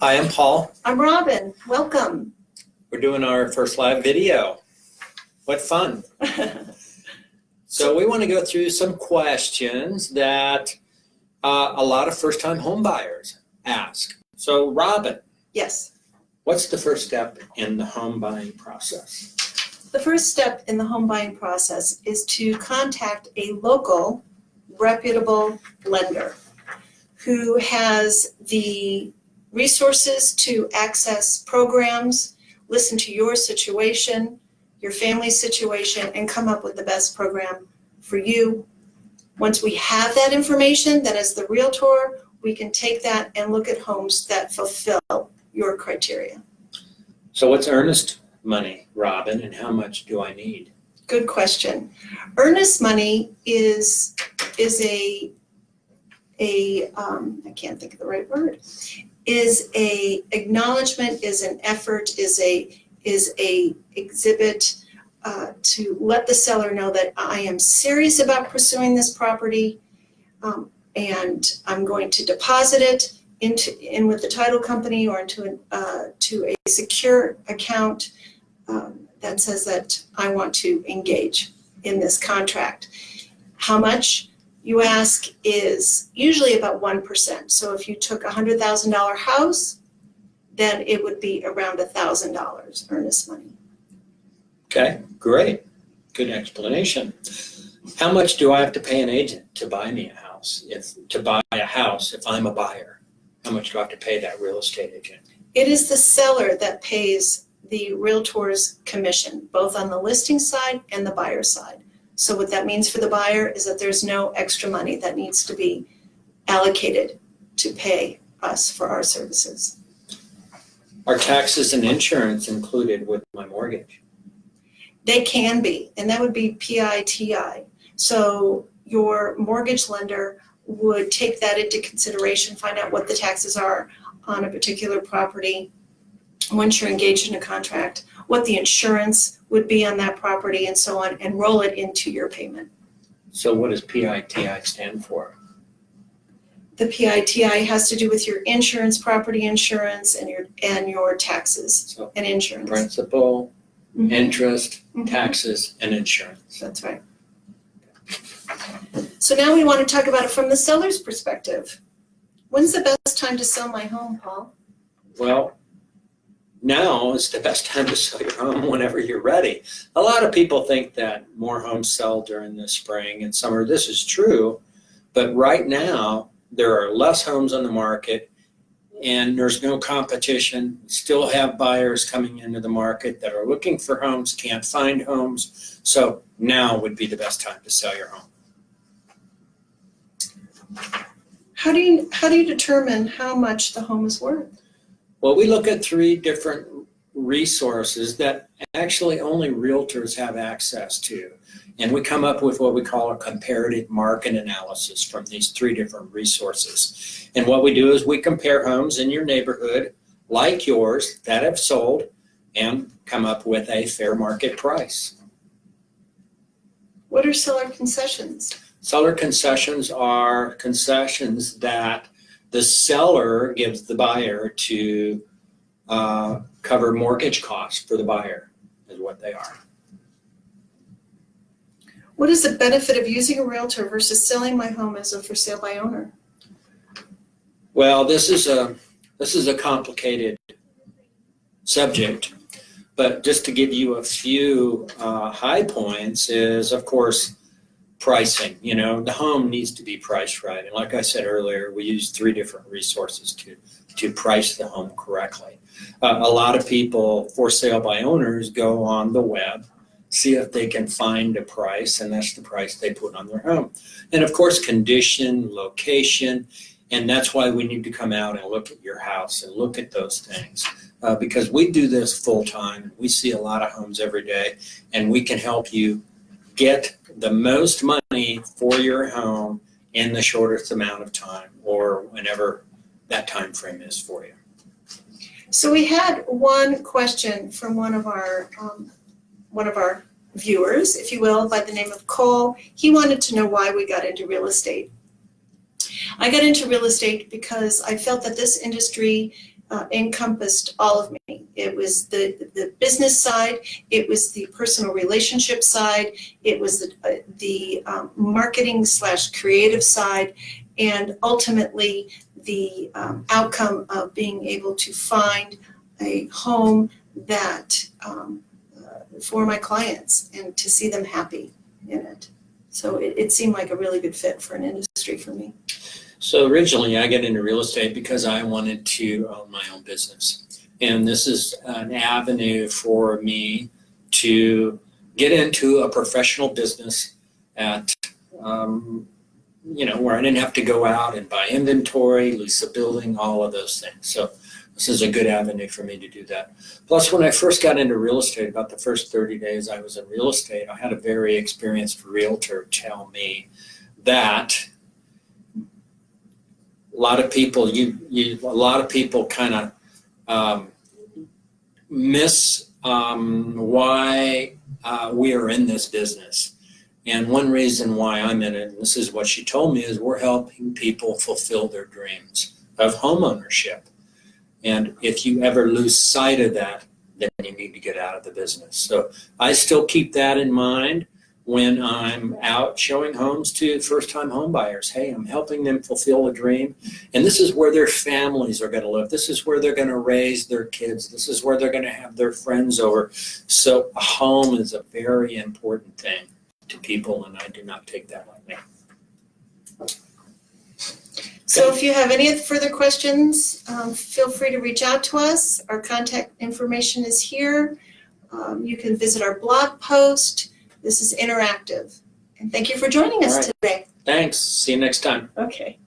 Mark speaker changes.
Speaker 1: Hi, I'm Paul.
Speaker 2: I'm Robin. Welcome.
Speaker 1: We're doing our first live video. What fun. So we want to go through some questions that a lot of first-time home buyers ask. So Robin.
Speaker 2: Yes.
Speaker 1: What's the first step in the home buying process?
Speaker 2: The first step in the home buying process is to contact a local, reputable lender who has the resources to access programs, listen to your situation, your family's situation, and come up with the best program for you. Once we have that information, then as the realtor, we can take that and look at homes that fulfill your criteria.
Speaker 1: So what's earnest money, Robin, and how much do I need?
Speaker 2: Good question. Earnest money is I can't think of the right word, is a acknowledgement, is an effort, is a exhibit to let the seller know that I am serious about pursuing this property, and I'm going to deposit it in with the title company or into to a secure account that says that I want to engage in this contract. How much, you ask, is usually about 1%. So if you took a $100,000 house, then it would be around $1,000 earnest money.
Speaker 1: Okay, great. Good explanation. How much do I have to pay an agent to buy me a house? If I'm a buyer, how much do I have to pay that real estate agent?
Speaker 2: It is the seller that pays the realtor's commission, both on the listing side and the buyer side. So what that means for the buyer is that there's no extra money that needs to be allocated to pay us for our services.
Speaker 1: Are taxes and insurance included with my mortgage?
Speaker 2: They can be, and that would be PITI. So your mortgage lender would take that into consideration, find out what the taxes are on a particular property once you're engaged in a contract, what the insurance would be on that property, and so on, and roll it into your payment.
Speaker 1: So what does PITI stand for?
Speaker 2: The PITI has to do with your insurance, property insurance, and your taxes and insurance.
Speaker 1: Principal, interest, taxes, and insurance.
Speaker 2: That's right. So now we want to talk about it from the seller's perspective. When's the best time to sell my home, Paul?
Speaker 1: Well, now is the best time to sell your home whenever you're ready. A lot of people think that more homes sell during the spring and summer. This is true, but right now there are less homes on the market and there's no competition. We still have buyers coming into the market that are looking for homes, can't find homes. So now would be the best time to sell your home.
Speaker 2: How do you determine how much the home is worth?
Speaker 1: Well, we look at 3 different resources that actually only realtors have access to. And we come up with what we call a comparative market analysis from these 3 different resources. And what we do is we compare homes in your neighborhood, like yours, that have sold, and come up with a fair market price.
Speaker 2: What are seller concessions?
Speaker 1: Seller concessions are concessions that the seller gives the buyer to cover mortgage costs for the buyer, is what they are.
Speaker 2: What is the benefit of using a realtor versus selling my home as a for sale by owner?
Speaker 1: Well, this is a complicated subject, but just to give you a few high points is, of course, pricing. You know, the home needs to be priced right. And like I said earlier, we use 3 different resources to price the home correctly. A lot of people for sale by owners go on the web, see if they can find a price, and that's the price they put on their home. And of course, condition, location, and that's why we need to come out and look at your house and look at those things. Because we do this full time. We see a lot of homes every day, and we can help you get the most money for your home in the shortest amount of time, or whenever that time frame is for you.
Speaker 2: So we had one question from one of our viewers, if you will, by the name of Cole. He wanted to know why we got into real estate. I got into real estate because I felt that this industry encompassed all of me. It was the business side, it was the personal relationship side, it was the marketing / creative side, and ultimately the outcome of being able to find a home that for my clients and to see them happy in it. So it seemed like a really good fit for an industry for me.
Speaker 1: So originally I got into real estate because I wanted to own my own business. And this is an avenue for me to get into a professional business at, where I didn't have to go out and buy inventory, lease a building, all of those things. So this is a good avenue for me to do that. Plus, when I first got into real estate, about the first 30 days I was in real estate, I had a very experienced realtor tell me that a lot of people, kind of miss why we are in this business. And one reason why I'm in it, and this is what she told me, is we're helping people fulfill their dreams of home ownership. And if you ever lose sight of that, then you need to get out of the business. So I still keep that in mind when I'm out showing homes to first-time home buyers. Hey, I'm helping them fulfill a dream. And this is where their families are going to live. This is where they're going to raise their kids. This is where they're going to have their friends over. So a home is a very important thing to people, and I do not take that lightly.
Speaker 2: So if you have any further questions, feel free to reach out to us. Our contact information is here. You can visit our blog post. This is interactive. And thank you for joining us today.
Speaker 1: Thanks. See you next time.
Speaker 2: Okay.